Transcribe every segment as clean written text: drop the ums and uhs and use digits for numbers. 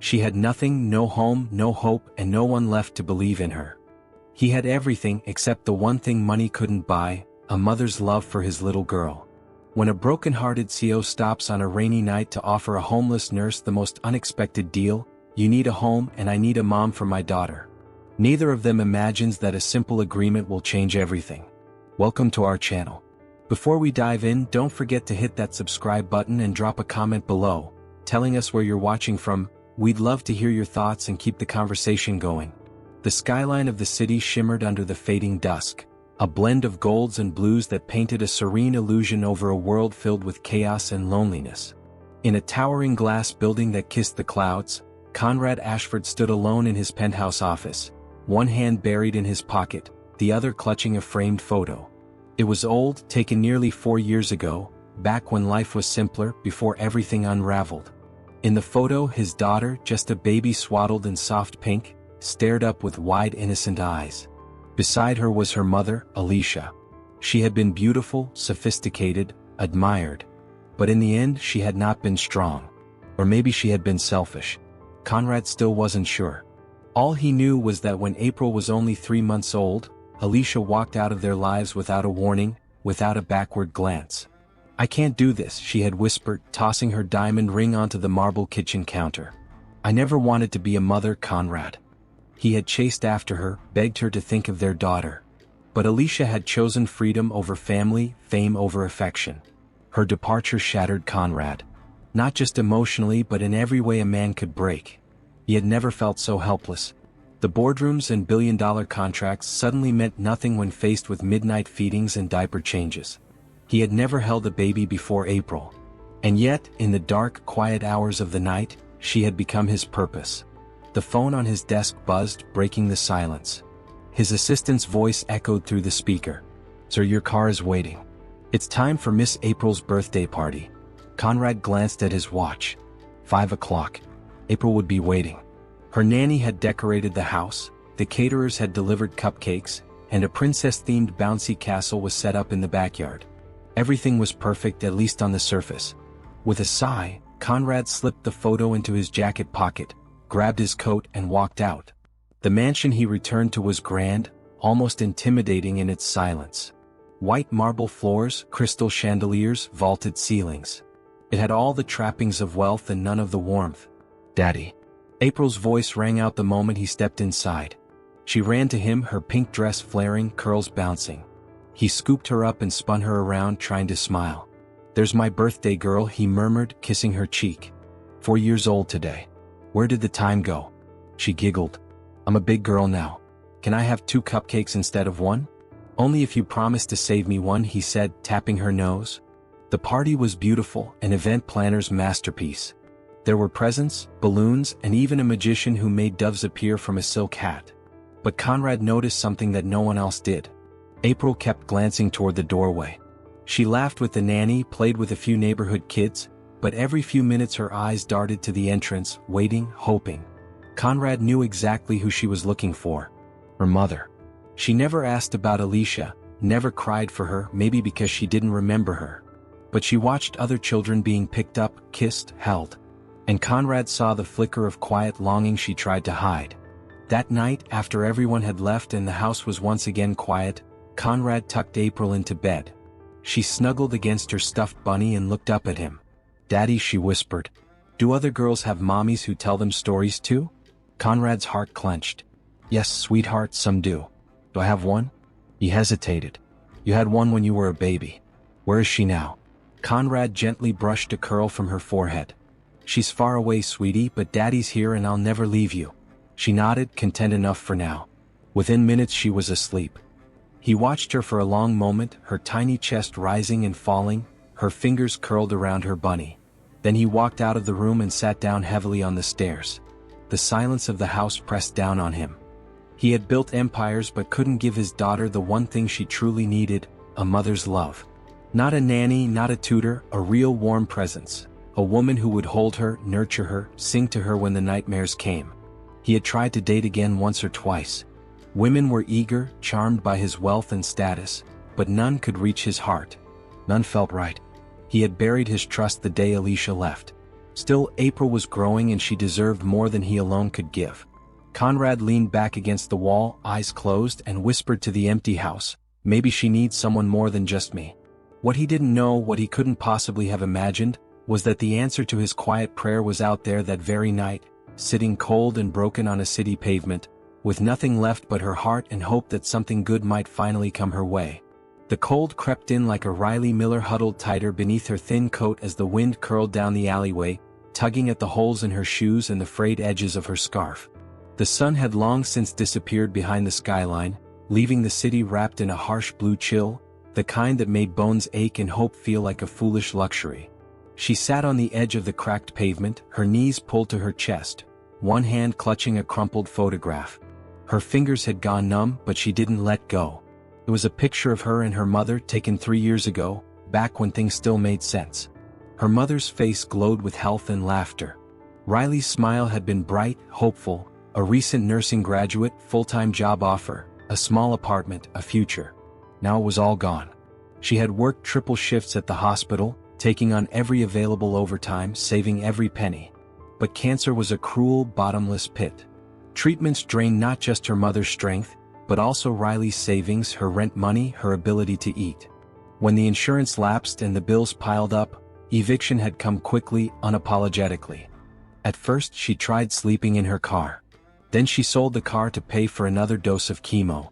She had nothing, no home, no hope, and no one left to believe in her. He had everything except the one thing money couldn't buy, a mother's love for his little girl. When a broken-hearted CEO stops on a rainy night to offer a homeless nurse the most unexpected deal, "You need a home and I need a mom for my daughter," neither of them imagines that a simple agreement will change everything. Welcome to our channel. Before we dive in, don't forget to hit that subscribe button and drop a comment below, telling us where you're watching from. We'd love to hear your thoughts and keep the conversation going. The skyline of the city shimmered under the fading dusk, a blend of golds and blues that painted a serene illusion over a world filled with chaos and loneliness. In a towering glass building that kissed the clouds, Conrad Ashford stood alone in his penthouse office, one hand buried in his pocket, the other clutching a framed photo. It was old, taken nearly 4 years ago, back when life was simpler, before everything unraveled. In the photo, his daughter, just a baby swaddled in soft pink, stared up with wide innocent eyes. Beside her was her mother, Alicia. She had been beautiful, sophisticated, admired. But in the end, she had not been strong. Or maybe she had been selfish. Conrad still wasn't sure. All he knew was that when April was only 3 months old, Alicia walked out of their lives without a warning, without a backward glance. "I can't do this," she had whispered, tossing her diamond ring onto the marble kitchen counter. "I never wanted to be a mother, Conrad." He had chased after her, begged her to think of their daughter. But Alicia had chosen freedom over family, fame over affection. Her departure shattered Conrad. Not just emotionally but in every way a man could break. He had never felt so helpless. The boardrooms and billion-dollar contracts suddenly meant nothing when faced with midnight feedings and diaper changes. He had never held a baby before April. And yet, in the dark, quiet hours of the night, she had become his purpose. The phone on his desk buzzed, breaking the silence. His assistant's voice echoed through the speaker. "Sir, your car is waiting. It's time for Miss April's birthday party." Conrad glanced at his watch. 5 o'clock. April would be waiting. Her nanny had decorated the house, the caterers had delivered cupcakes, and a princess-themed bouncy castle was set up in the backyard. Everything was perfect, at least on the surface. With a sigh, Conrad slipped the photo into his jacket pocket, grabbed his coat and walked out. The mansion he returned to was grand, almost intimidating in its silence. White marble floors, crystal chandeliers, vaulted ceilings. It had all the trappings of wealth and none of the warmth. "Daddy." April's voice rang out the moment he stepped inside. She ran to him, her pink dress flaring, curls bouncing. He scooped her up and spun her around, trying to smile. "There's my birthday girl," he murmured, kissing her cheek. 4 years old today. Where did the time go?" She giggled. "I'm a big girl now. Can I have 2 cupcakes instead of 1? "Only if you promise to save me one," he said, tapping her nose. The party was beautiful, an event planner's masterpiece. There were presents, balloons, and even a magician who made doves appear from a silk hat. But Conrad noticed something that no one else did. April kept glancing toward the doorway. She laughed with the nanny, played with a few neighborhood kids, but every few minutes her eyes darted to the entrance, waiting, hoping. Conrad knew exactly who she was looking for. Her mother. She never asked about Alicia, never cried for her, maybe because she didn't remember her. But she watched other children being picked up, kissed, held. And Conrad saw the flicker of quiet longing she tried to hide. That night, after everyone had left and the house was once again quiet, Conrad tucked April into bed. She snuggled against her stuffed bunny and looked up at him. "Daddy," she whispered. "Do other girls have mommies who tell them stories too?" Conrad's heart clenched. "Yes, sweetheart, some do. Do I have one?" He hesitated. "You had one when you were a baby. Where is she now?" Conrad gently brushed a curl from her forehead. "She's far away, sweetie, but Daddy's here and I'll never leave you." She nodded, content enough for now. Within minutes she was asleep. He watched her for a long moment, her tiny chest rising and falling, her fingers curled around her bunny. Then he walked out of the room and sat down heavily on the stairs. The silence of the house pressed down on him. He had built empires but couldn't give his daughter the one thing she truly needed, a mother's love. Not a nanny, not a tutor, a real warm presence. A woman who would hold her, nurture her, sing to her when the nightmares came. He had tried to date again once or twice. Women were eager, charmed by his wealth and status, but none could reach his heart. None felt right. He had buried his trust the day Alicia left. Still, April was growing and she deserved more than he alone could give. Conrad leaned back against the wall, eyes closed, and whispered to the empty house, "Maybe she needs someone more than just me." What he didn't know, what he couldn't possibly have imagined, was that the answer to his quiet prayer was out there that very night, sitting cold and broken on a city pavement, with nothing left but her heart and hope that something good might finally come her way. The cold crept in like a Riley Miller, huddled tighter beneath her thin coat as the wind curled down the alleyway, tugging at the holes in her shoes and the frayed edges of her scarf. The sun had long since disappeared behind the skyline, leaving the city wrapped in a harsh blue chill, the kind that made bones ache and hope feel like a foolish luxury. She sat on the edge of the cracked pavement, her knees pulled to her chest, one hand clutching a crumpled photograph. Her fingers had gone numb, but she didn't let go. It was a picture of her and her mother taken 3 years ago, back when things still made sense. Her mother's face glowed with health and laughter. Riley's smile had been bright, hopeful, a recent nursing graduate, full-time job offer, a small apartment, a future. Now it was all gone. She had worked triple shifts at the hospital, taking on every available overtime, saving every penny. But cancer was a cruel, bottomless pit. Treatments drained not just her mother's strength, but also Riley's savings, her rent money, her ability to eat. When the insurance lapsed and the bills piled up, eviction had come quickly, unapologetically. At first she tried sleeping in her car. Then she sold the car to pay for another dose of chemo.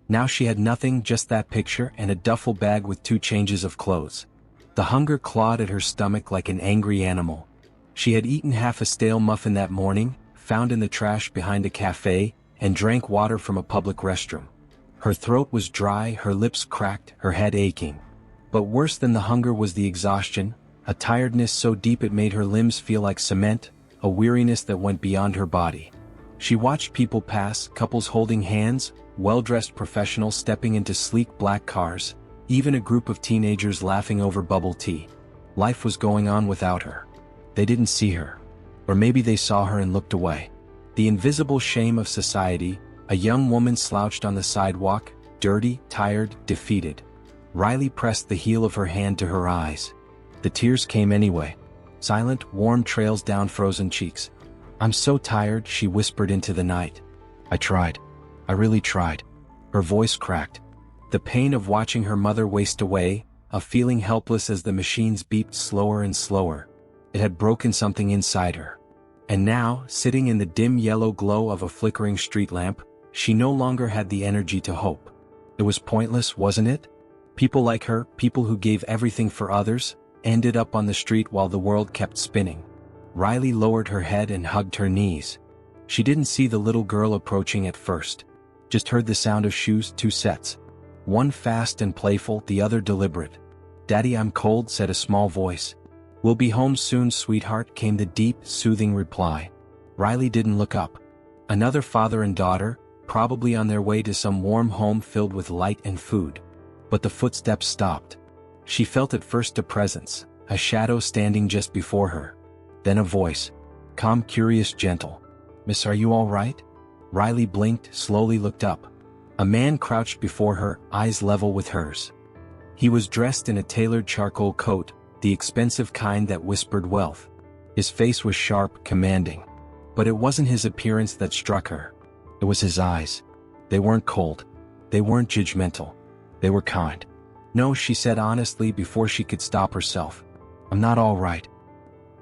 Now she had nothing, just that picture and a duffel bag with 2 changes of clothes. The hunger clawed at her stomach like an angry animal. She had eaten half a stale muffin that morning, found in the trash behind a cafe, and drank water from a public restroom. Her throat was dry, her lips cracked, her head aching. But worse than the hunger was the exhaustion, a tiredness so deep it made her limbs feel like cement, a weariness that went beyond her body. She watched people pass, couples holding hands, well-dressed professionals stepping into sleek black cars, even a group of teenagers laughing over bubble tea. Life was going on without her. They didn't see her. Or maybe they saw her and looked away. The invisible shame of society, a young woman slouched on the sidewalk, dirty, tired, defeated. Riley pressed the heel of her hand to her eyes. The tears came anyway. Silent, warm trails down frozen cheeks. "I'm so tired," she whispered into the night. "I tried. I really tried." Her voice cracked. The pain of watching her mother waste away, of feeling helpless as the machines beeped slower and slower. It had broken something inside her. And now, sitting in the dim yellow glow of a flickering street lamp, she no longer had the energy to hope. It was pointless, wasn't it? People like her, people who gave everything for others, ended up on the street while the world kept spinning. Riley lowered her head and hugged her knees. She didn't see the little girl approaching at first. Just heard the sound of shoes, 2 sets. One fast and playful, the other deliberate. "Daddy, I'm cold," said a small voice. "We'll be home soon, sweetheart," came the deep, soothing reply. Riley didn't look up. Another father and daughter, probably on their way to some warm home filled with light and food. But the footsteps stopped. She felt at first a presence, a shadow standing just before her. Then a voice. Calm, curious, gentle. "Miss, are you all right?" Riley blinked, slowly looked up. A man crouched before her, eyes level with hers. He was dressed in a tailored charcoal coat, the expensive kind that whispered wealth. His face was sharp, commanding. But it wasn't his appearance that struck her. It was his eyes. They weren't cold. They weren't judgmental. They were kind. "No," she said honestly before she could stop herself. "I'm not all right."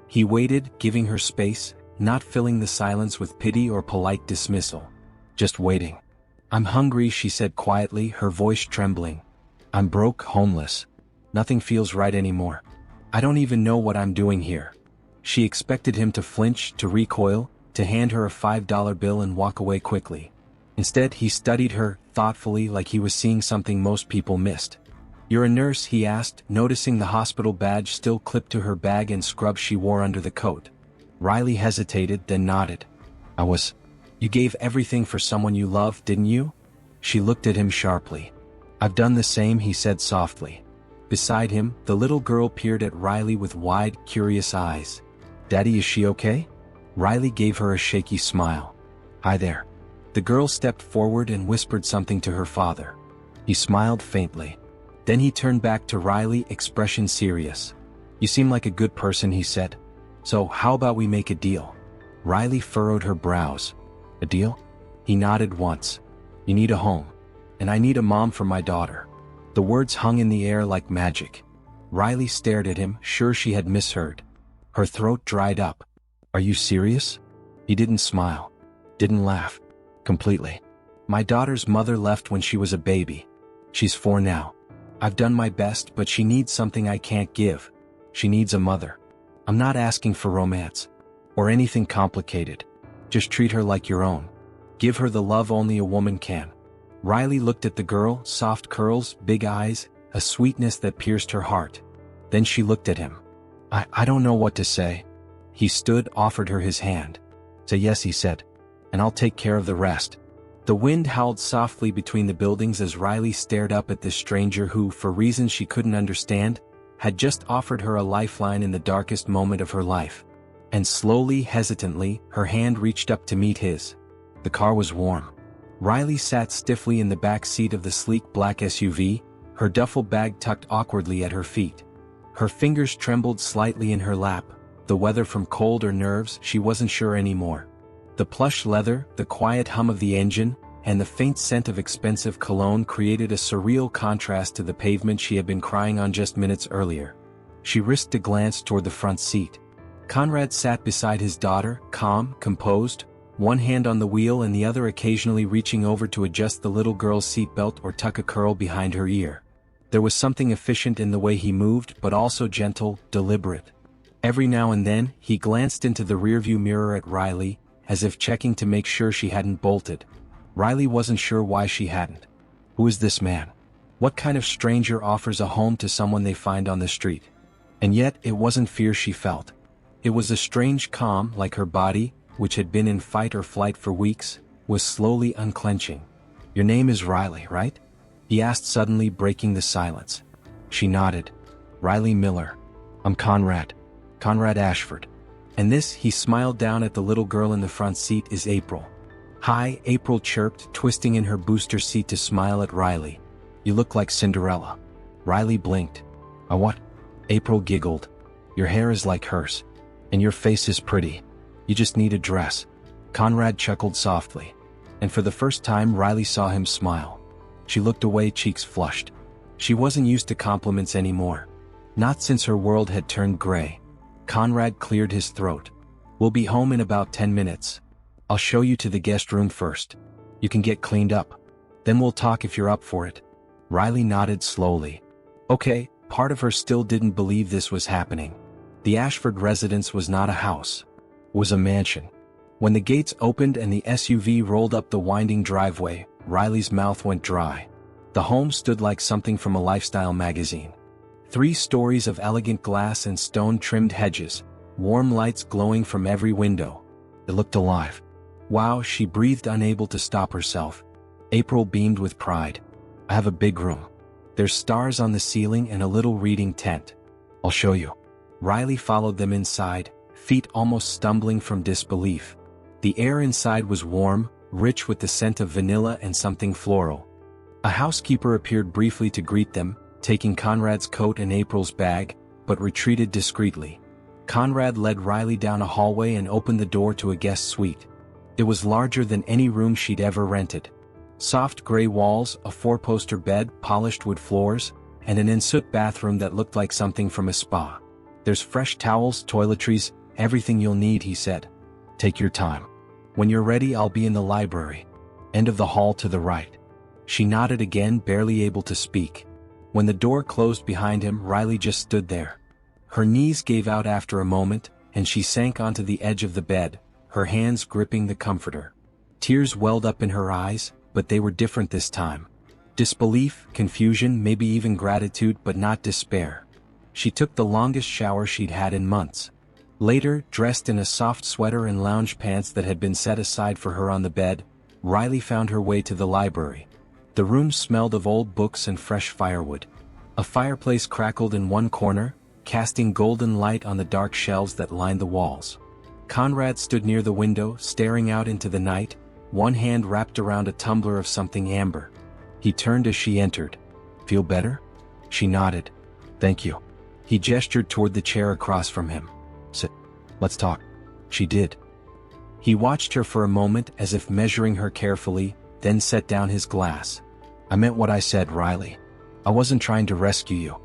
He waited, giving her space, not filling the silence with pity or polite dismissal. Just waiting. "I'm hungry," she said quietly, her voice trembling. "I'm broke, homeless. Nothing feels right anymore. I don't even know what I'm doing here." She expected him to flinch, to recoil, to hand her a $5 bill and walk away quickly. Instead, he studied her, thoughtfully, like he was seeing something most people missed. "You're a nurse?" he asked, noticing the hospital badge still clipped to her bag and scrubs she wore under the coat. Riley hesitated, then nodded. "I was. You gave everything for someone you love, didn't you?" She looked at him sharply. "I've done the same," he said softly. Beside him, the little girl peered at Riley with wide, curious eyes. "Daddy, is she okay?" Riley gave her a shaky smile. "Hi there." The girl stepped forward and whispered something to her father. He smiled faintly. Then he turned back to Riley, expression serious. "You seem like a good person," he said. So how about we make a deal? Riley furrowed her brows. A deal? He nodded once. You need a home. And I need a mom for my daughter. The words hung in the air like magic. Riley stared at him, sure she had misheard. Her throat dried up. Are you serious? He didn't smile. Didn't laugh. Completely. My daughter's mother left when she was a baby. She's 4 now. I've done my best, but she needs something I can't give. She needs a mother. I'm not asking for romance. Or anything complicated. Just treat her like your own. Give her the love only a woman can. Riley looked at the girl, soft curls, big eyes, a sweetness that pierced her heart. Then she looked at him. I don't know what to say. He stood, offered her his hand. Say yes, he said. And I'll take care of the rest. The wind howled softly between the buildings as Riley stared up at this stranger who, for reasons she couldn't understand, had just offered her a lifeline in the darkest moment of her life. And slowly, hesitantly, her hand reached up to meet his. The car was warm. Riley sat stiffly in the back seat of the sleek black SUV, her duffel bag tucked awkwardly at her feet. Her fingers trembled slightly in her lap, the whether from cold or nerves, she wasn't sure anymore. The plush leather, the quiet hum of the engine, and the faint scent of expensive cologne created a surreal contrast to the pavement she had been crying on just minutes earlier. She risked a glance toward the front seat. Conrad sat beside his daughter, calm, composed, one hand on the wheel and the other occasionally reaching over to adjust the little girl's seatbelt or tuck a curl behind her ear. There was something efficient in the way he moved, but also gentle, deliberate. Every now and then, he glanced into the rearview mirror at Riley, as if checking to make sure she hadn't bolted. Riley wasn't sure why she hadn't. Who is this man? What kind of stranger offers a home to someone they find on the street? And yet, it wasn't fear she felt. It was a strange calm, like her body, which had been in fight or flight for weeks, was slowly unclenching. Your name is Riley, right? He asked suddenly, breaking the silence. She nodded. Riley Miller. I'm Conrad. Conrad Ashford. And this, he smiled down at the little girl in the front seat, is April. Hi, April chirped, twisting in her booster seat to smile at Riley. You look like Cinderella. Riley blinked. What? April giggled. Your hair is like hers. And your face is pretty. You just need a dress. Conrad chuckled softly. And for the first time Riley saw him smile. She looked away, cheeks flushed. She wasn't used to compliments anymore. Not since her world had turned gray. Conrad cleared his throat. We'll be home in about 10 minutes. I'll show you to the guest room first. You can get cleaned up. Then we'll talk if you're up for it. Riley nodded slowly. Okay, part of her still didn't believe this was happening. The Ashford residence was not a house. It was a mansion. When the gates opened and the SUV rolled up the winding driveway, Riley's mouth went dry. The home stood like something from a lifestyle magazine. 3 stories of elegant glass and stone-trimmed hedges, warm lights glowing from every window. It looked alive. Wow, she breathed, unable to stop herself. April beamed with pride. I have a big room. There's stars on the ceiling and a little reading tent. I'll show you. Riley followed them inside, feet almost stumbling from disbelief. The air inside was warm, rich with the scent of vanilla and something floral. A housekeeper appeared briefly to greet them, taking Conrad's coat and April's bag, but retreated discreetly. Conrad led Riley down a hallway and opened the door to a guest suite. It was larger than any room she'd ever rented. Soft gray walls, a 4-poster bed, polished wood floors, and an ensuite bathroom that looked like something from a spa. There's fresh towels, toiletries, everything you'll need, he said. Take your time. When you're ready, I'll be in the library. End of the hall to the right. She nodded again, barely able to speak. When the door closed behind him, Riley just stood there. Her knees gave out after a moment, and she sank onto the edge of the bed, her hands gripping the comforter. Tears welled up in her eyes, but they were different this time. Disbelief, confusion, maybe even gratitude, but not despair. She took the longest shower she'd had in months. Later, dressed in a soft sweater and lounge pants that had been set aside for her on the bed, Riley found her way to the library. The room smelled of old books and fresh firewood. A fireplace crackled in one corner, casting golden light on the dark shelves that lined the walls. Conrad stood near the window, staring out into the night, one hand wrapped around a tumbler of something amber. He turned as she entered. Feel better? She nodded. Thank you. He gestured toward the chair across from him. Sit. Let's talk. She did. He watched her for a moment as if measuring her carefully, then set down his glass. I meant what I said, Riley. I wasn't trying to rescue you.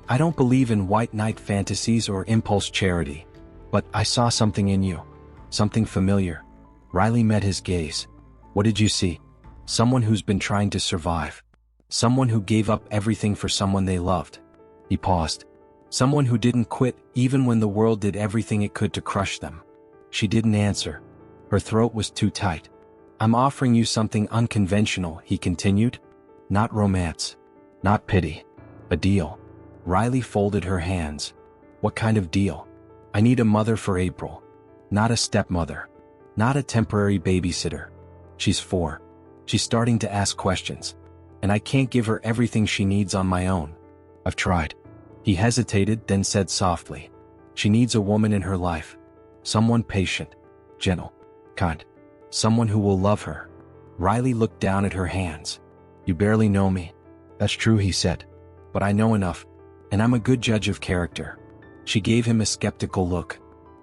I don't believe in white knight fantasies or impulse charity. But I saw something in you. Something familiar. Riley met his gaze. What did you see? Someone who's been trying to survive. Someone who gave up everything for someone they loved. He paused. Someone who didn't quit even when the world did everything it could to crush them. She didn't answer. Her throat was too tight. I'm offering you something unconventional, he continued. Not romance. Not pity. A deal. Riley folded her hands. What kind of deal? I need a mother for April. Not a stepmother. Not a temporary babysitter. She's 4. She's starting to ask questions. And I can't give her everything she needs on my own. I've tried. He hesitated, then said softly. She needs a woman in her life. Someone patient, gentle, kind. Someone who will love her. Riley looked down at her hands. You barely know me. That's true, he said. But I know enough. And I'm a good judge of character. She gave him a skeptical look.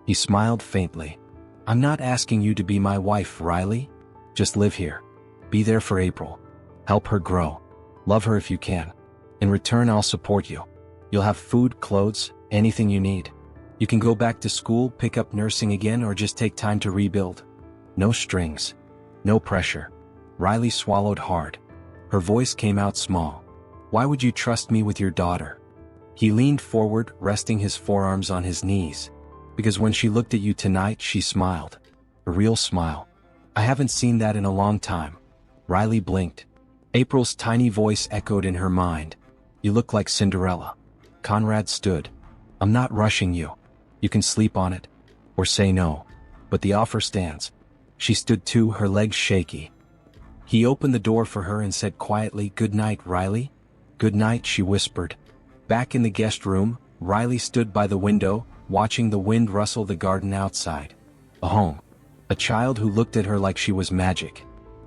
He smiled faintly. I'm not asking you to be my wife, Riley. Just live here. Be there for April. Help her grow. Love her if you can. In return, I'll support you. You'll have food, clothes, anything you need. You can go back to school, pick up nursing again, or just take time to rebuild. No strings. No pressure. Riley swallowed hard. Her voice came out small. Why would you trust me with your daughter? He leaned forward, resting his forearms on his knees. Because when she looked at you tonight, she smiled. A real smile. I haven't seen that in a long time. Riley blinked. April's tiny voice echoed in her mind. You look like Cinderella. Conrad stood. I'm not rushing you. You can sleep on it. Or say no. But the offer stands. She stood too, her legs shaky. He opened the door for her and said quietly, Good night, Riley. Good night, she whispered. Back in the guest room, Riley stood by the window, watching the wind rustle the garden outside. A home. A child who looked at her like she was magic.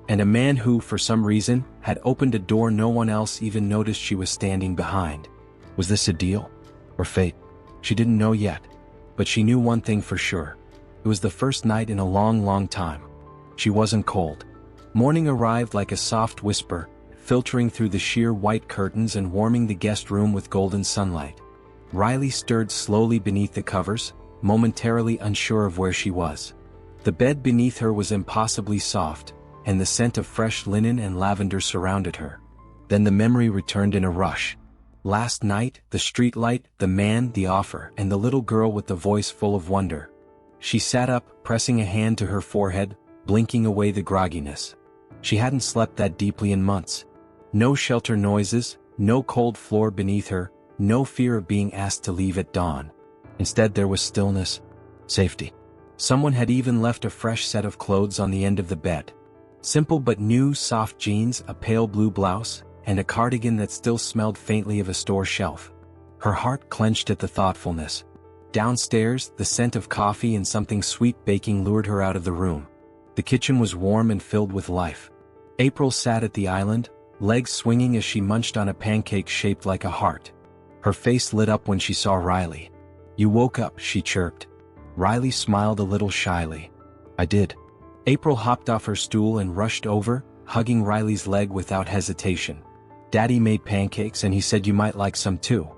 And a man who, for some reason, had opened a door no one else even noticed she was standing behind. Was this a deal? Or fate? She didn't know yet. But she knew one thing for sure. It was the first night in a long, long time. She wasn't cold. Morning arrived like a soft whisper, filtering through the sheer white curtains and warming the guest room with golden sunlight. Riley stirred slowly beneath the covers, momentarily unsure of where she was. The bed beneath her was impossibly soft, and the scent of fresh linen and lavender surrounded her. Then the memory returned in a rush. Last night, the streetlight, the man, the offer, and the little girl with the voice full of wonder. She sat up, pressing a hand to her forehead, blinking away the grogginess. She hadn't slept that deeply in months. No shelter noises, no cold floor beneath her, no fear of being asked to leave at dawn. Instead there was stillness, safety. Someone had even left a fresh set of clothes on the end of the bed. Simple but new soft jeans, a pale blue blouse, and a cardigan that still smelled faintly of a store shelf. Her heart clenched at the thoughtfulness. Downstairs, the scent of coffee and something sweet baking lured her out of the room. The kitchen was warm and filled with life. April sat at the island, legs swinging as she munched on a pancake shaped like a heart. Her face lit up when she saw Riley. You woke up, she chirped. Riley smiled a little shyly. I did. April hopped off her stool and rushed over, hugging Riley's leg without hesitation. Daddy made pancakes and he said you might like some too.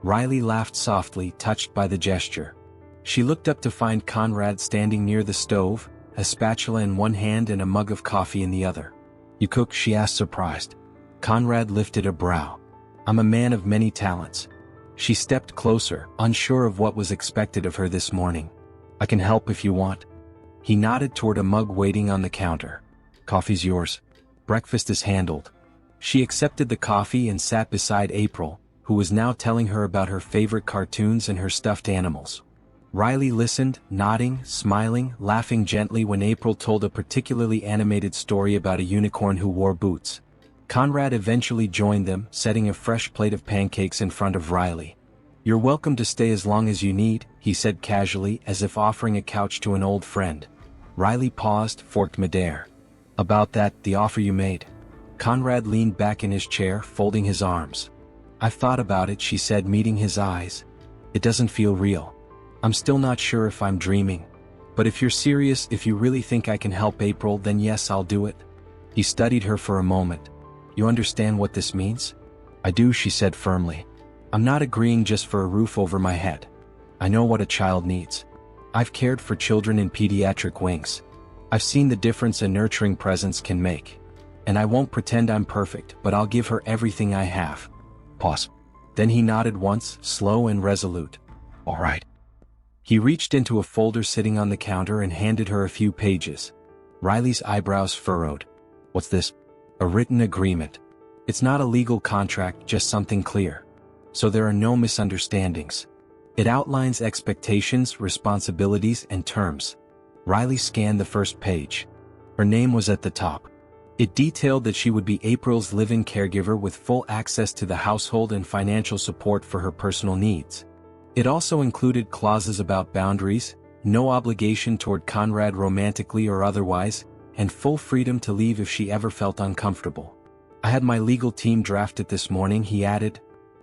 Riley laughed softly, touched by the gesture. She looked up to find Conrad standing near the stove, a spatula in one hand and a mug of coffee in the other. You cook? She asked, surprised. Conrad lifted a brow. I'm a man of many talents. She stepped closer, unsure of what was expected of her this morning. I can help if you want. He nodded toward a mug waiting on the counter. Coffee's yours. Breakfast is handled. She accepted the coffee and sat beside April, who was now telling her about her favorite cartoons and her stuffed animals. Riley listened, nodding, smiling, laughing gently when April told a particularly animated story about a unicorn who wore boots. Conrad eventually joined them, setting a fresh plate of pancakes in front of Riley. You're welcome to stay as long as you need, he said casually, as if offering a couch to an old friend. Riley paused, forked midair. About that, the offer you made. Conrad leaned back in his chair, folding his arms. I've thought about it, she said, meeting his eyes. It doesn't feel real. I'm still not sure if I'm dreaming. But if you're serious, if you really think I can help April, then yes, I'll do it. He studied her for a moment. You understand what this means? I do, she said firmly. I'm not agreeing just for a roof over my head. I know what a child needs. I've cared for children in pediatric wings. I've seen the difference a nurturing presence can make. And I won't pretend I'm perfect, but I'll give her everything I have. Pause. Then he nodded once, slow and resolute. All right. He reached into a folder sitting on the counter and handed her a few pages. Riley's eyebrows furrowed. What's this? A written agreement. It's not a legal contract, just something clear. So there are no misunderstandings. It outlines expectations, responsibilities, and terms. Riley scanned the first page. Her name was at the top. It detailed that she would be April's live-in caregiver with full access to the household and financial support for her personal needs. It also included clauses about boundaries, no obligation toward Conrad romantically or otherwise, and full freedom to leave if she ever felt uncomfortable. I had my legal team draft it this morning, he added.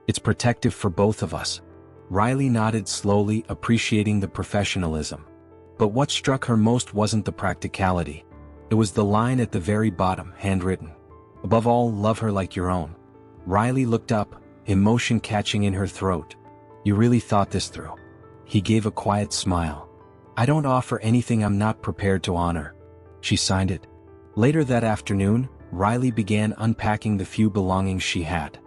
It's protective for both of us. Riley nodded slowly, appreciating the professionalism. But what struck her most wasn't the practicality. It was the line at the very bottom, handwritten. Above all, love her like your own. Riley looked up, emotion catching in her throat. You really thought this through. He gave a quiet smile. I don't offer anything I'm not prepared to honor. She signed it. Later that afternoon, Riley began unpacking the few belongings she had.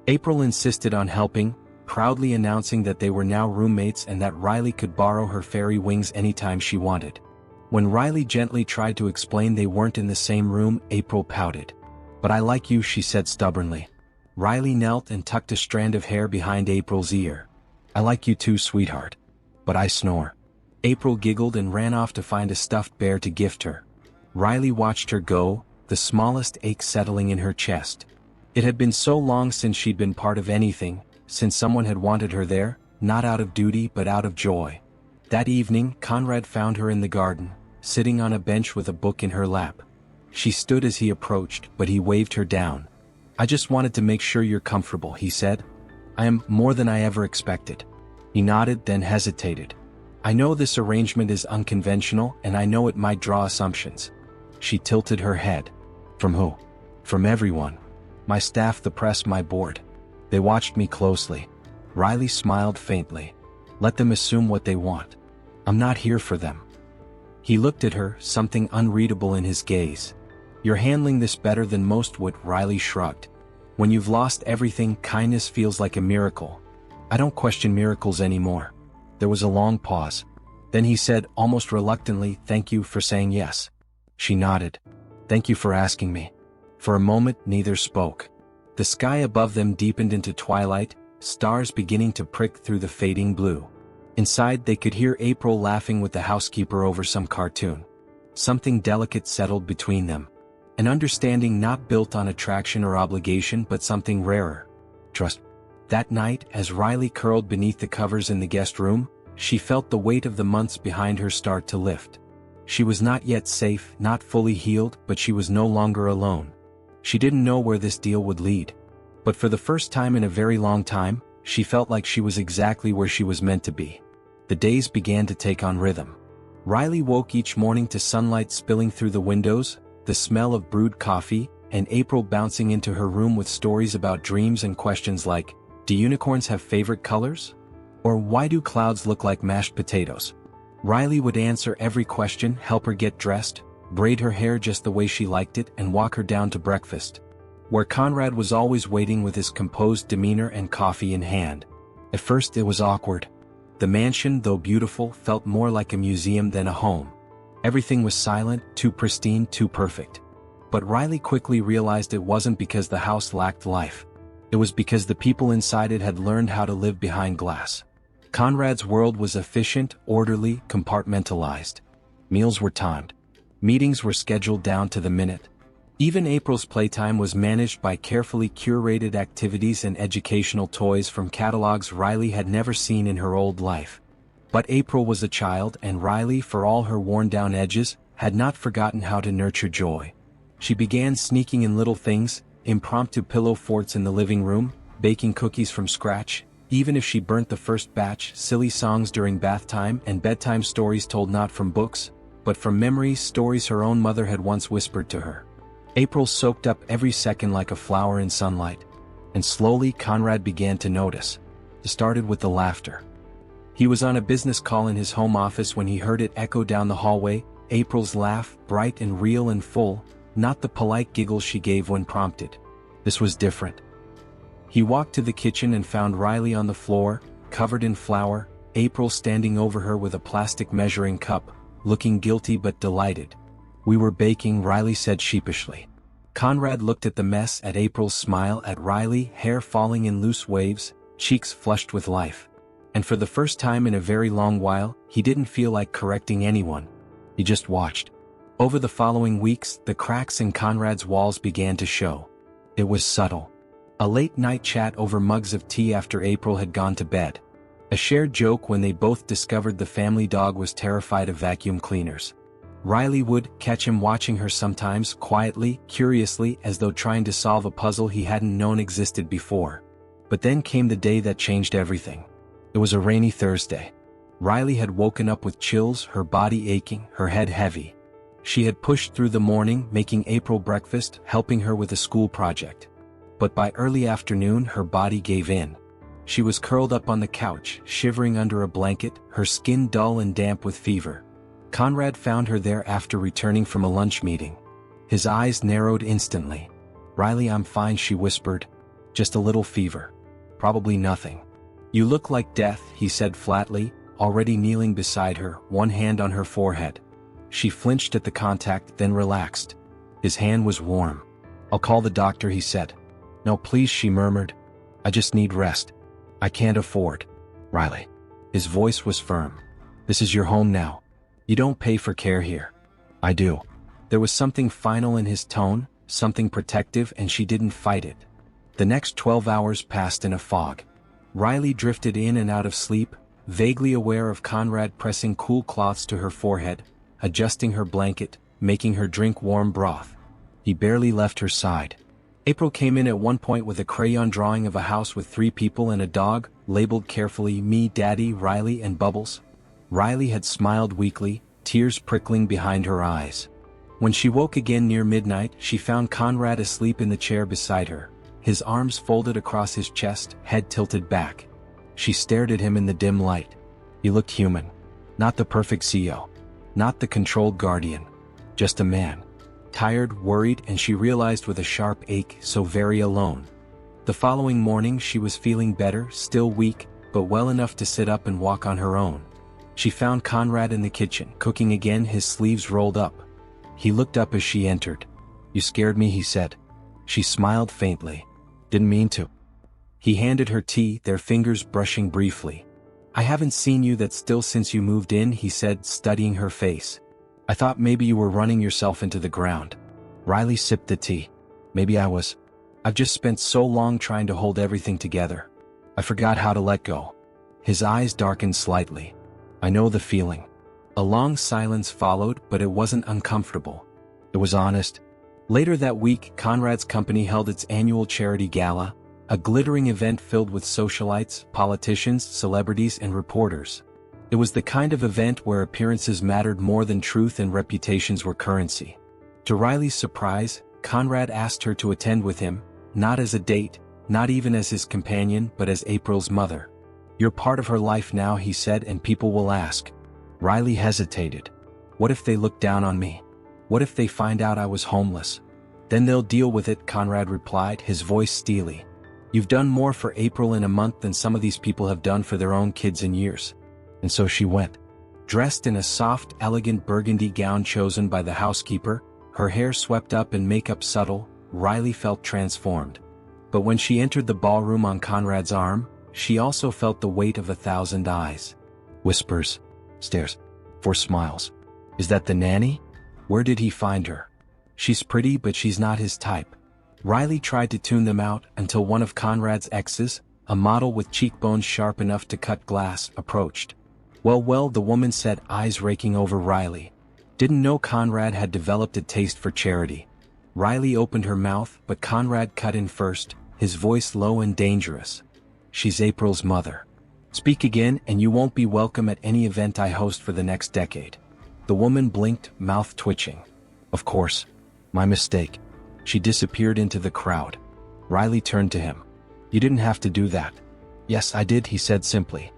April insisted on helping, proudly announcing that they were now roommates and that Riley could borrow her fairy wings anytime she wanted. When Riley gently tried to explain they weren't in the same room, April pouted. But I like you, she said stubbornly. Riley knelt and tucked a strand of hair behind April's ear. I like you too, sweetheart. But I snore. April giggled and ran off to find a stuffed bear to gift her. Riley watched her go, the smallest ache settling in her chest. It had been so long since she'd been part of anything, since someone had wanted her there, not out of duty but out of joy. That evening, Conrad found her in the garden, sitting on a bench with a book in her lap. She stood as he approached, but he waved her down. I just wanted to make sure you're comfortable, he said. I am more than I ever expected. He nodded, then hesitated. I know this arrangement is unconventional, and I know it might draw assumptions. She tilted her head. From who? From everyone. My staff, the press, my board. They watched me closely. Riley smiled faintly. Let them assume what they want. I'm not here for them. He looked at her, something unreadable in his gaze. You're handling this better than most would, Riley shrugged. When you've lost everything, kindness feels like a miracle. I don't question miracles anymore. There was a long pause. Then he said, almost reluctantly, thank you for saying yes. She nodded. Thank you for asking me. For a moment, neither spoke. The sky above them deepened into twilight, stars beginning to prick through the fading blue. Inside, they could hear April laughing with the housekeeper over some cartoon. Something delicate settled between them. An understanding not built on attraction or obligation but something rarer. Trust. That night, as Riley curled beneath the covers in the guest room, she felt the weight of the months behind her start to lift. She was not yet safe, not fully healed, but she was no longer alone. She didn't know where this deal would lead. But for the first time in a very long time, she felt like she was exactly where she was meant to be. The days began to take on rhythm. Riley woke each morning to sunlight spilling through the windows, the smell of brewed coffee, and April bouncing into her room with stories about dreams and questions like, do unicorns have favorite colors? Or why do clouds look like mashed potatoes? Riley would answer every question, help her get dressed, braid her hair just the way she liked it, and walk her down to breakfast, where Conrad was always waiting with his composed demeanor and coffee in hand. At first it was awkward. The mansion, though beautiful, felt more like a museum than a home. Everything was silent, too pristine, too perfect. But Riley quickly realized it wasn't because the house lacked life. It was because the people inside it had learned how to live behind glass. Conrad's world was efficient, orderly, compartmentalized. Meals were timed. Meetings were scheduled down to the minute. Even April's playtime was managed by carefully curated activities and educational toys from catalogs Riley had never seen in her old life. But April was a child, and Riley, for all her worn-down edges, had not forgotten how to nurture joy. She began sneaking in little things, impromptu pillow forts in the living room, baking cookies from scratch, Even if she burnt the first batch, silly songs during bath time and bedtime stories told not from books, but from memories, stories her own mother had once whispered to her. April soaked up every second like a flower in sunlight. And slowly Conrad began to notice. It started with the laughter. He was on a business call in his home office when he heard it echo down the hallway, April's laugh, bright and real and full, not the polite giggles she gave when prompted. This was different. He walked to the kitchen and found Riley on the floor, covered in flour, April standing over her with a plastic measuring cup, looking guilty but delighted. "We were baking," Riley said sheepishly. Conrad looked at the mess, at April's smile, at Riley, hair falling in loose waves, cheeks flushed with life. And for the first time in a very long while, he didn't feel like correcting anyone. He just watched. Over the following weeks, the cracks in Conrad's walls began to show. It was subtle. A late-night chat over mugs of tea after April had gone to bed. A shared joke when they both discovered the family dog was terrified of vacuum cleaners. Riley would catch him watching her sometimes, quietly, curiously, as though trying to solve a puzzle he hadn't known existed before. But then came the day that changed everything. It was a rainy Thursday. Riley had woken up with chills, her body aching, her head heavy. She had pushed through the morning, making April breakfast, helping her with a school project. But by early afternoon, her body gave in. She was curled up on the couch, shivering under a blanket, her skin dull and damp with fever. Conrad found her there after returning from a lunch meeting. His eyes narrowed instantly. "Riley, I'm fine," she whispered. "Just a little fever. Probably nothing." "You look like death," he said flatly, already kneeling beside her, one hand on her forehead. She flinched at the contact, then relaxed. His hand was warm. "I'll call the doctor," he said. "No, please," she murmured. "I just need rest. I can't afford." "Riley." His voice was firm. "This is your home now. You don't pay for care here." "I do." There was something final in his tone, something protective, and she didn't fight it. The next 12 hours passed in a fog. Riley drifted in and out of sleep, vaguely aware of Conrad pressing cool cloths to her forehead, adjusting her blanket, making her drink warm broth. He barely left her side. April came in at one point with a crayon drawing of a house with 3 people and a dog, labeled carefully "Me, Daddy, Riley, and Bubbles." Riley had smiled weakly, tears prickling behind her eyes. When she woke again near midnight, she found Conrad asleep in the chair beside her, his arms folded across his chest, head tilted back. She stared at him in the dim light. He looked human. Not the perfect CEO. Not the controlled guardian. Just a man. Tired, worried, and she realized with a sharp ache, so very alone. The following morning she was feeling better, still weak, but well enough to sit up and walk on her own. She found Conrad in the kitchen, cooking again, his sleeves rolled up. He looked up as she entered. "You scared me," he said. She smiled faintly. "Didn't mean to." He handed her tea, their fingers brushing briefly. "I haven't seen you that still since you moved in," he said, studying her face. "I thought maybe you were running yourself into the ground." Riley sipped the tea. "Maybe I was. I've just spent so long trying to hold everything together. I forgot how to let go." His eyes darkened slightly. "I know the feeling." A long silence followed, but it wasn't uncomfortable. It was honest. Later that week, Conrad's company held its annual charity gala, a glittering event filled with socialites, politicians, celebrities, and reporters. It was the kind of event where appearances mattered more than truth and reputations were currency. To Riley's surprise, Conrad asked her to attend with him, not as a date, not even as his companion, but as April's mother. "You're part of her life now," he said, "and people will ask." Riley hesitated. "What if they look down on me? What if they find out I was homeless?" "Then they'll deal with it," Conrad replied, his voice steely. "You've done more for April in a month than some of these people have done for their own kids in years." And so she went. Dressed in a soft, elegant burgundy gown chosen by the housekeeper, her hair swept up and makeup subtle, Riley felt transformed. But when she entered the ballroom on Conrad's arm, she also felt the weight of 1,000 eyes. Whispers. Stares. 4 smiles. Is that the nanny? Where did he find her? She's pretty, but she's not his type. Riley tried to tune them out until one of Conrad's exes, a model with cheekbones sharp enough to cut glass, approached. Well, the woman said, eyes raking over Riley. Didn't know Conrad had developed a taste for charity. Riley opened her mouth, but Conrad cut in first, his voice low and dangerous. she's April's mother. Speak again and you won't be welcome at any event I host for the next decade. The woman blinked, mouth twitching. Of course. My mistake. She disappeared into the crowd. Riley turned to him. You didn't have to do that. Yes, I did, he said simply.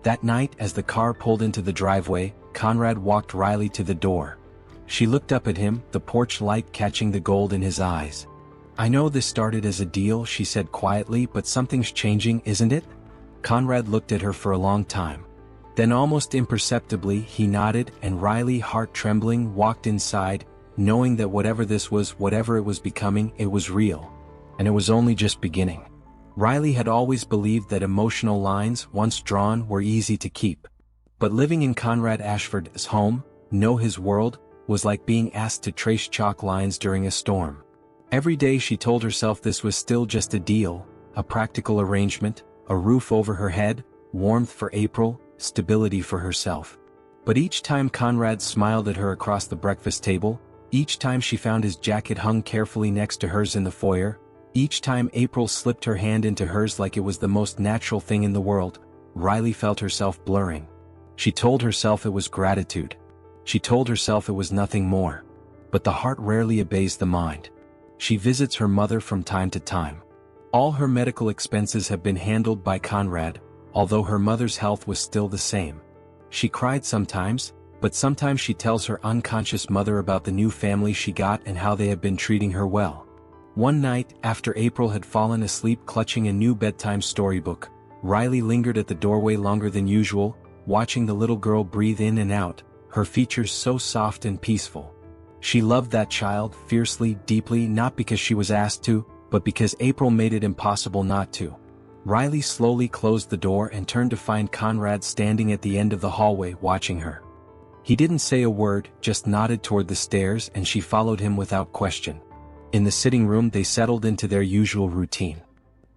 That night, as the car pulled into the driveway, Conrad walked Riley to the door. She looked up at him, the porch light catching the gold in his eyes. I know this started as a deal, she said quietly, but something's changing, isn't it? Conrad looked at her for a long time. Then almost imperceptibly, he nodded, and Riley, heart trembling, walked inside, knowing that whatever this was, whatever it was becoming, it was real. And it was only just beginning. Riley had always believed that emotional lines, once drawn, were easy to keep. But living in Conrad Ashford's home, know his world, was like being asked to trace chalk lines during a storm. Every day she told herself this was still just a deal, a practical arrangement, a roof over her head, warmth for April, stability for herself. But each time Conrad smiled at her across the breakfast table, each time she found his jacket hung carefully next to hers in the foyer, each time April slipped her hand into hers like it was the most natural thing in the world, Riley felt herself blurring. She told herself it was gratitude. She told herself it was nothing more. But the heart rarely obeys the mind. She visits her mother from time to time. All her medical expenses have been handled by Conrad, although her mother's health was still the same. She cried sometimes, but sometimes she tells her unconscious mother about the new family she got and how they have been treating her well. One night, after April had fallen asleep clutching a new bedtime storybook, Riley lingered at the doorway longer than usual, watching the little girl breathe in and out, her features so soft and peaceful. She loved that child fiercely, deeply, not because she was asked to, but because April made it impossible not to. Riley slowly closed the door and turned to find Conrad standing at the end of the hallway watching her. He didn't say a word, just nodded toward the stairs, and she followed him without question. In the sitting room they settled into their usual routine.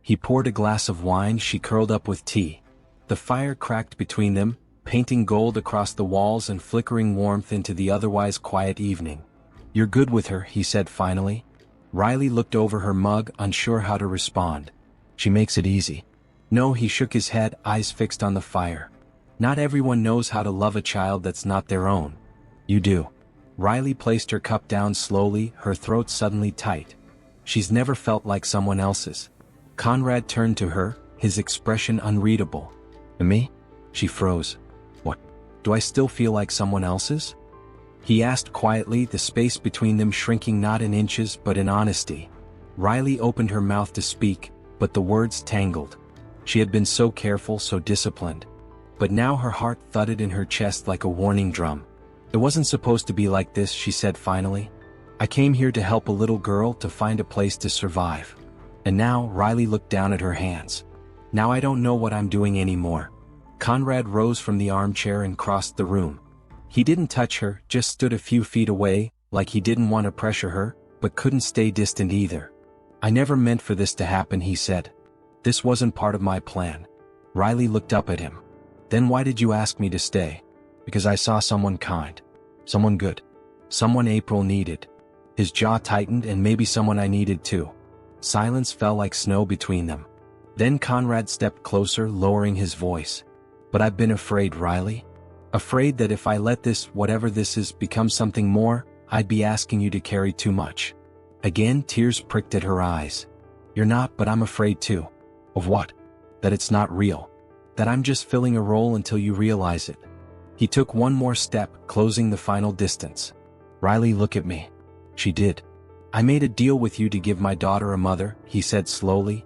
He poured a glass of wine, she curled up with tea. The fire cracked between them, painting gold across the walls and flickering warmth into the otherwise quiet evening. You're good with her, he said finally. Riley looked over her mug, unsure how to respond. She makes it easy. No, he shook his head, eyes fixed on the fire. Not everyone knows how to love a child that's not their own. You do. Riley placed her cup down slowly, her throat suddenly tight. She's never felt like someone else's. Conrad turned to her, his expression unreadable. And me? She froze. What? Do I still feel like someone else's? He asked quietly, the space between them shrinking not in inches but in honesty. Riley opened her mouth to speak, but the words tangled. She had been so careful, so disciplined. But now her heart thudded in her chest like a warning drum. It wasn't supposed to be like this, she said finally. I came here to help a little girl to find a place to survive. And now, Riley looked down at her hands. Now I don't know what I'm doing anymore. Conrad rose from the armchair and crossed the room. He didn't touch her, just stood a few feet away, like he didn't want to pressure her, but couldn't stay distant either. I never meant for this to happen, he said. This wasn't part of my plan. Riley looked up at him. Then why did you ask me to stay? Because I saw someone kind. Someone good. Someone April needed. His jaw tightened, and maybe someone I needed too. Silence fell like snow between them. Then Conrad stepped closer, lowering his voice. But I've been afraid, Riley. Afraid that if I let this, whatever this is, become something more, I'd be asking you to carry too much. Again, tears pricked at her eyes. You're not, but I'm afraid too. Of what? That it's not real. That I'm just filling a role until you realize it. He took one more step, closing the final distance. Riley, look at me. She did. I made a deal with you to give my daughter a mother, he said slowly.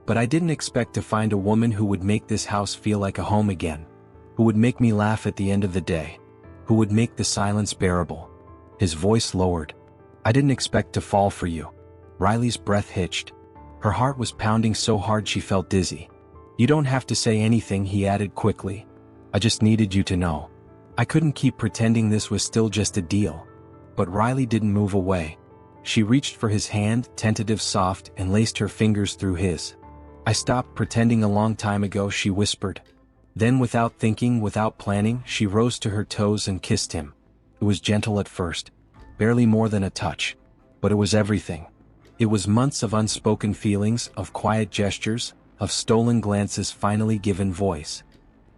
But I didn't expect to find a woman who would make this house feel like a home again. Who would make me laugh at the end of the day. Who would make the silence bearable. His voice lowered. I didn't expect to fall for you. Riley's breath hitched. Her heart was pounding so hard she felt dizzy. You don't have to say anything, he added quickly. I just needed you to know. I couldn't keep pretending this was still just a deal. But Riley didn't move away. She reached for his hand, tentative, soft, and laced her fingers through his. I stopped pretending a long time ago, she whispered. Then without thinking, without planning, she rose to her toes and kissed him. It was gentle at first, barely more than a touch. But it was everything. It was months of unspoken feelings, of quiet gestures, of stolen glances finally given voice.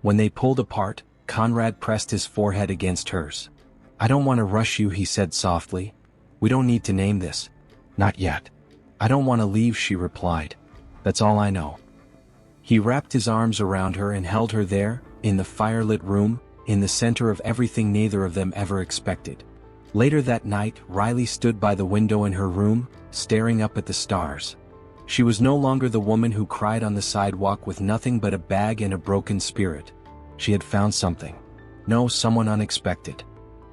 When they pulled apart, Conrad pressed his forehead against hers. "I don't want to rush you," he said softly. "We don't need to name this. Not yet." "I don't want to leave," she replied. "That's all I know." He wrapped his arms around her and held her there, in the firelit room, in the center of everything neither of them ever expected. Later that night, Riley stood by the window in her room, staring up at the stars. She was no longer the woman who cried on the sidewalk with nothing but a bag and a broken spirit. She had found something. No, someone unexpected.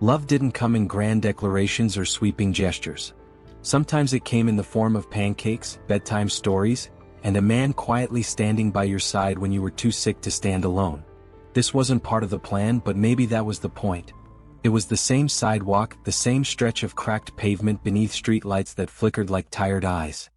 Love didn't come in grand declarations or sweeping gestures. Sometimes it came in the form of pancakes, bedtime stories, and a man quietly standing by your side when you were too sick to stand alone. This wasn't part of the plan, but maybe that was the point. It was the same sidewalk, the same stretch of cracked pavement beneath streetlights that flickered like tired eyes.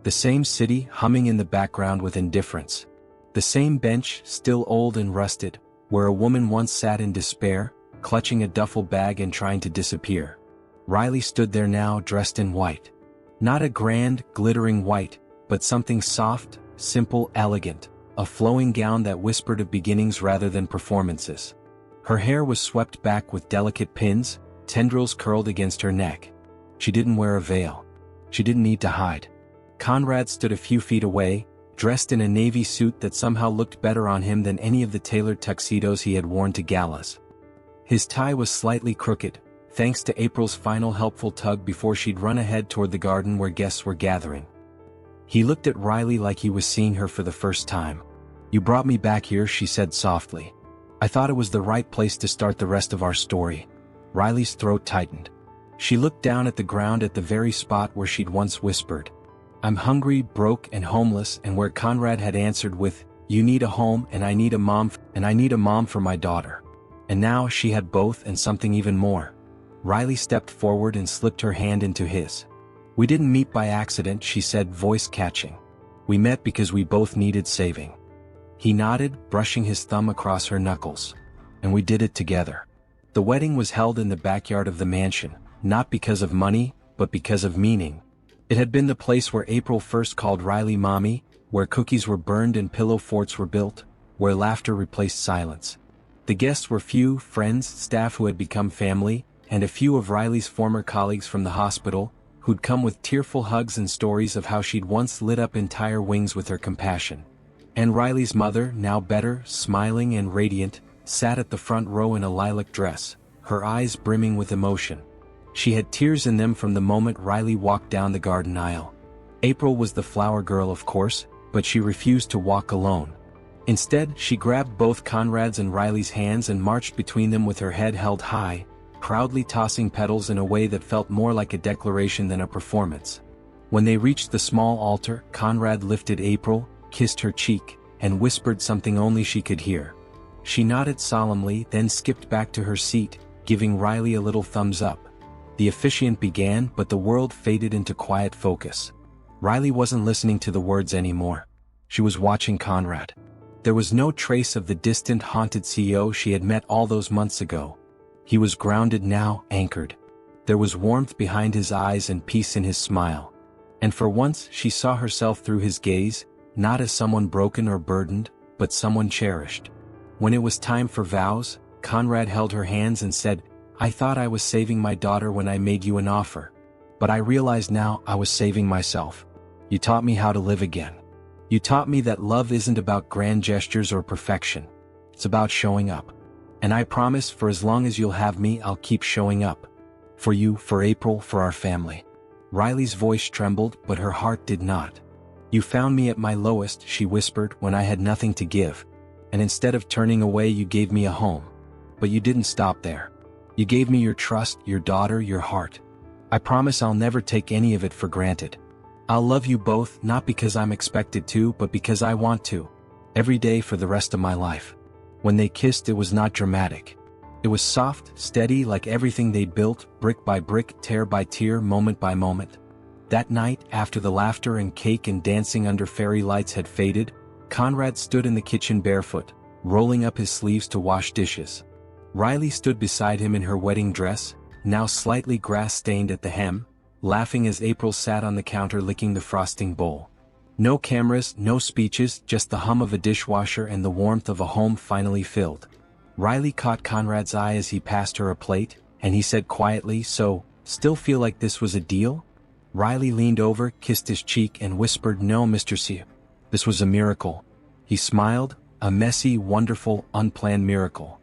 The same city humming in the background with indifference. The same bench, still old and rusted, where a woman once sat in despair, clutching a duffel bag and trying to disappear. Riley stood there now, dressed in white. Not a grand, glittering white, but something soft, simple, elegant, a flowing gown that whispered of beginnings rather than performances. Her hair was swept back with delicate pins, tendrils curled against her neck. She didn't wear a veil. She didn't need to hide. Conrad stood a few feet away, dressed in a navy suit that somehow looked better on him than any of the tailored tuxedos he had worn to galas. His tie was slightly crooked, thanks to April's final helpful tug before she'd run ahead toward the garden where guests were gathering. He looked at Riley like he was seeing her for the first time. "You brought me back here," she said softly. "I thought it was the right place to start the rest of our story." Riley's throat tightened. She looked down at the ground at the very spot where she'd once whispered, "I'm hungry, broke, and homeless," and where Conrad had answered with, "You need a home, and I need a mom for my daughter." And now she had both and something even more. Riley stepped forward and slipped her hand into his. "We didn't meet by accident," she said, voice catching. "We met because we both needed saving." He nodded, brushing his thumb across her knuckles. "And we did it together." The wedding was held in the backyard of the mansion, not because of money, but because of meaning. It had been the place where April first called Riley Mommy, where cookies were burned and pillow forts were built, where laughter replaced silence. The guests were few, friends, staff who had become family, and a few of Riley's former colleagues from the hospital, who'd come with tearful hugs and stories of how she'd once lit up entire wings with her compassion. And Riley's mother, now better, smiling and radiant, sat at the front row in a lilac dress, her eyes brimming with emotion. She had tears in them from the moment Riley walked down the garden aisle. April was the flower girl, of course, but she refused to walk alone. Instead, she grabbed both Conrad's and Riley's hands and marched between them with her head held high, proudly tossing petals in a way that felt more like a declaration than a performance. When they reached the small altar, Conrad lifted April, kissed her cheek, and whispered something only she could hear. She nodded solemnly, then skipped back to her seat, giving Riley a little thumbs up. The officiant began, but the world faded into quiet focus. Riley wasn't listening to the words anymore. She was watching Conrad. There was no trace of the distant, haunted CEO she had met all those months ago. He was grounded now, anchored. There was warmth behind his eyes and peace in his smile. And for once, she saw herself through his gaze, not as someone broken or burdened, but someone cherished. When it was time for vows, Conrad held her hands and said, "I thought I was saving my daughter when I made you an offer. But I realize now I was saving myself. You taught me how to live again. You taught me that love isn't about grand gestures or perfection. It's about showing up. And I promise for as long as you'll have me, I'll keep showing up. For you, for April, for our family." Riley's voice trembled, but her heart did not. "You found me at my lowest," she whispered, "when I had nothing to give. And instead of turning away, you gave me a home. But you didn't stop there. You gave me your trust, your daughter, your heart. I promise I'll never take any of it for granted. I'll love you both, not because I'm expected to, but because I want to. Every day for the rest of my life." When they kissed, it was not dramatic. It was soft, steady, like everything they'd built, brick by brick, tear by tear, moment by moment. That night, after the laughter and cake and dancing under fairy lights had faded, Conrad stood in the kitchen barefoot, rolling up his sleeves to wash dishes. Riley stood beside him in her wedding dress, now slightly grass-stained at the hem, laughing as April sat on the counter licking the frosting bowl. No cameras, no speeches, just the hum of a dishwasher and the warmth of a home finally filled. Riley caught Conrad's eye as he passed her a plate, and he said quietly, "So, still feel like this was a deal?" Riley leaned over, kissed his cheek, and whispered, "No, Mr. C. This was a miracle." He smiled, a messy, wonderful, unplanned miracle.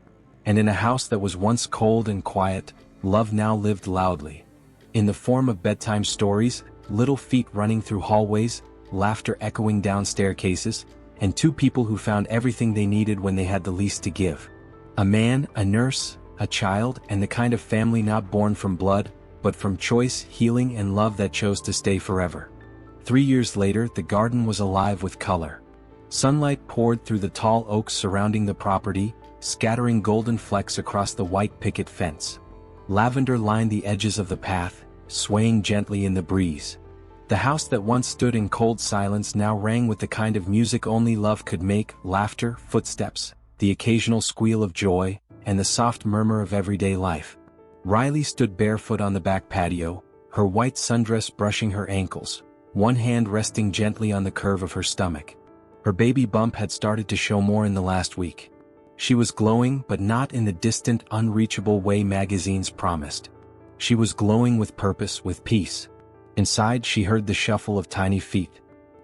And in a house that was once cold and quiet, love now lived loudly. In the form of bedtime stories, little feet running through hallways, laughter echoing down staircases, and two people who found everything they needed when they had the least to give. A man, a nurse, a child, and the kind of family not born from blood, but from choice, healing, and love that chose to stay forever. 3 years later, the garden was alive with color. Sunlight poured through the tall oaks surrounding the property, scattering golden flecks across the white picket fence. Lavender lined the edges of the path, swaying gently in the breeze. The house that once stood in cold silence now rang with the kind of music only love could make: laughter, footsteps, the occasional squeal of joy, and the soft murmur of everyday life. Riley stood barefoot on the back patio, her white sundress brushing her ankles, one hand resting gently on the curve of her stomach. Her baby bump had started to show more in the last week. She was glowing, but not in the distant, unreachable way magazines promised. She was glowing with purpose, with peace. Inside, she heard the shuffle of tiny feet.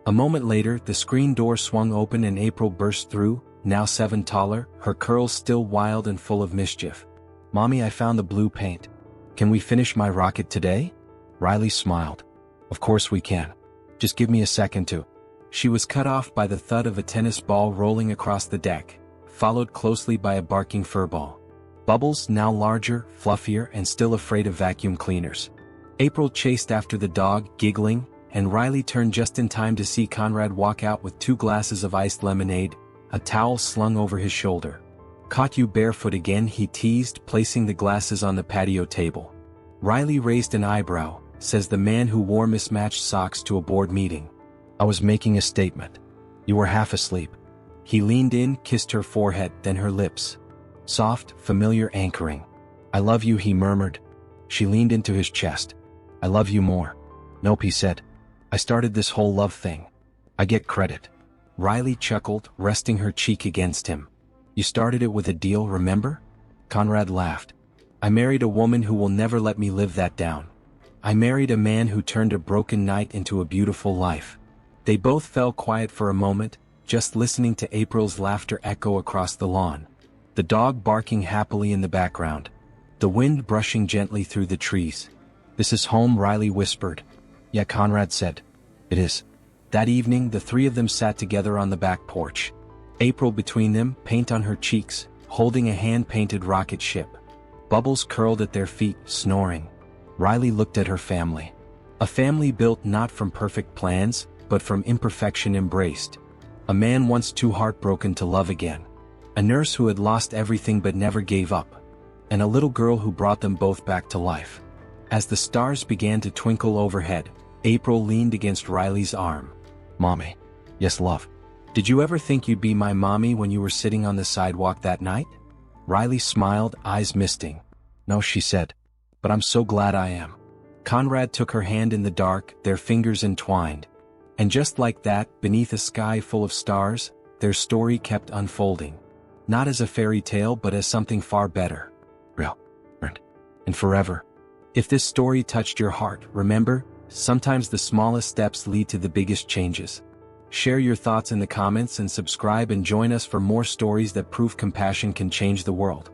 A moment later, the screen door swung open and April burst through, now 7 taller, her curls still wild and full of mischief. "Mommy, I found the blue paint. Can we finish my rocket today?" Riley smiled. "Of course we can. Just give me a second to." She was cut off by the thud of a tennis ball rolling across the deck, followed closely by a barking furball. Bubbles, now larger, fluffier, and still afraid of vacuum cleaners. April chased after the dog, giggling, and Riley turned just in time to see Conrad walk out with 2 glasses of iced lemonade, a towel slung over his shoulder. "Caught you barefoot again," he teased, placing the glasses on the patio table. Riley raised an eyebrow, says the man who wore mismatched socks to a board meeting. "I was making a statement. You were half asleep." He leaned in, kissed her forehead, then her lips. Soft, familiar anchoring. "I love you," he murmured. She leaned into his chest. "I love you more." "Nope," he said. "I started this whole love thing. I get credit." Riley chuckled, resting her cheek against him. "You started it with a deal, remember?" Conrad laughed. "I married a woman who will never let me live that down. I married a man who turned a broken night into a beautiful life." They both fell quiet for a moment, just listening to April's laughter echo across the lawn. The dog barking happily in the background. The wind brushing gently through the trees. "This is home," Riley whispered. "Yeah," Conrad said. "It is." That evening, the 3 of them sat together on the back porch. April between them, paint on her cheeks, holding a hand-painted rocket ship. Bubbles curled at their feet, snoring. Riley looked at her family. A family built not from perfect plans, but from imperfection embraced. A man once too heartbroken to love again. A nurse who had lost everything but never gave up. And a little girl who brought them both back to life. As the stars began to twinkle overhead, April leaned against Riley's arm. "Mommy." "Yes, love." "Did you ever think you'd be my mommy when you were sitting on the sidewalk that night?" Riley smiled, eyes misting. "No," she said. "But I'm so glad I am." Conrad took her hand in the dark, their fingers entwined. And just like that, beneath a sky full of stars, their story kept unfolding. Not as a fairy tale, but as something far better. Real. And forever. If this story touched your heart, remember, sometimes the smallest steps lead to the biggest changes. Share your thoughts in the comments and subscribe and join us for more stories that prove compassion can change the world.